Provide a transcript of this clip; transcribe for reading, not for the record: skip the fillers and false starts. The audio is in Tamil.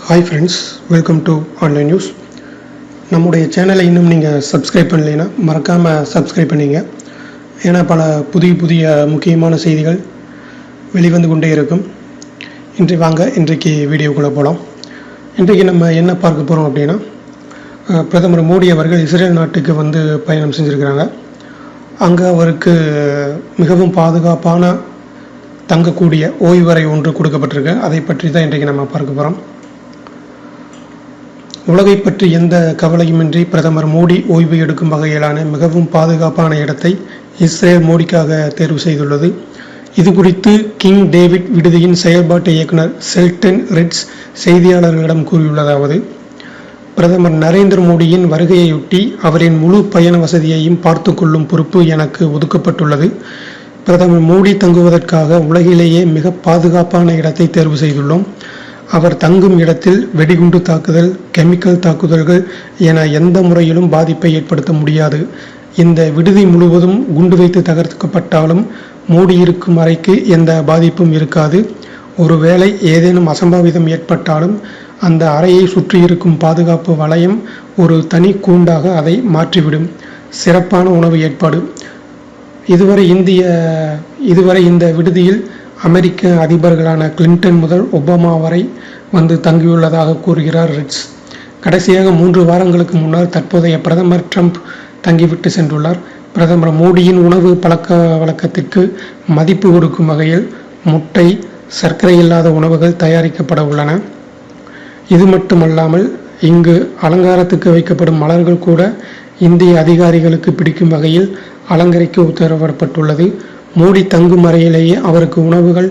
Hi friends, welcome to online news. நம்முடைய சேனலை இன்னும் நீங்கள் சப்ஸ்கிரைப் பண்ணலைன்னா மறக்காமல் சப்ஸ்கிரைப் பண்ணிங்க. ஏன்னா பல புதிய முக்கியமான செய்திகள் வெளிவந்து கொண்டே இருக்கும். இன்றைக்கு வீடியோக்குள்ளே போகலாம். இன்றைக்கு நம்ம என்ன பார்க்க போகிறோம் அப்படின்னா, பிரதமர் மோடி அவர்கள் இஸ்ரேல் நாட்டுக்கு வந்து பயணம் செஞ்சுருக்கிறாங்க. அங்கே அவருக்கு மிகவும் பாதுகாப்பான தங்கக்கூடிய ஓய்வறை ஒன்று கொடுக்கப்பட்டிருக்கு. அதை பற்றி தான் இன்றைக்கு நம்ம பார்க்க போகிறோம். உலகை பற்றி எந்த கவலையுமின்றி பிரதமர் மோடி ஓய்வு எடுக்கும் வகையிலான மிகவும் பாதுகாப்பான இடத்தை இஸ்ரேல் மோடிக்காக தேர்வு செய்துள்ளது. இது குறித்து கிங் டேவிட் விடுதியின் செயல்பாட்டு இயக்குனர் ஷெல்டன் ரிட்ஸ் செய்தியாளர்களிடம் கூறியுள்ளதாவது: பிரதமர் நரேந்திர மோடியின் வருகையையொட்டி அவரின் முழு பயண வசதியையும் பார்த்து கொள்ளும் பொறுப்பு எனக்கு ஒதுக்கப்பட்டுள்ளது. பிரதமர் மோடி தங்குவதற்காக உலகிலேயே மிக பாதுகாப்பான இடத்தை தேர்வு செய்துள்ளோம். அவர் தங்கும் இடத்தில் வெடிகுண்டு தாக்குதல், கெமிக்கல் தாக்குதல்கள் என எந்த முறையிலும் பாதிப்பை ஏற்படுத்த முடியாது. இந்த விடுதி முழுவதும் குண்டு வைத்து தகர்க்கப்பட்டாலும் மோடி இருக்கும் அறைக்கு எந்த பாதிப்பும் இருக்காது. ஒருவேளை ஏதேனும் அசம்பாவிதம் ஏற்பட்டாலும் அந்த அறையை சுற்றியிருக்கும் பாதுகாப்பு வளையம் ஒரு தனி கூண்டாக அதை மாற்றிவிடும். சிறப்பான உணவு ஏற்பாடு. இதுவரை இந்த விடுதியில் அமெரிக்க அதிபர்களான கிளின்டன் முதல் ஒபாமா வரை வந்து தங்கியுள்ளதாக கூறுகிறார் ரிட்ஸ். கடைசியாக 3 வாரங்களுக்கு முன்னர் தற்போதைய பிரதமர் ட்ரம்ப் தங்கிவிட்டு சென்றுள்ளார். பிரதமர் மோடியின் உணவு பழக்க வழக்கத்திற்கு மதிப்பு கொடுக்கும் வகையில் முட்டை, சர்க்கரை இல்லாத உணவுகள் தயாரிக்கப்பட உள்ளன. இது மட்டுமல்லாமல் இங்கு அலங்காரத்துக்கு வைக்கப்படும் மலர்கள் கூட இந்திய அதிகாரிகளுக்கு பிடிக்கும் வகையில் அலங்கரிக்க உத்தரவிடப்பட்டுள்ளது. மோடி தங்கும் அறையிலேயே அவருக்கு உணவுகள்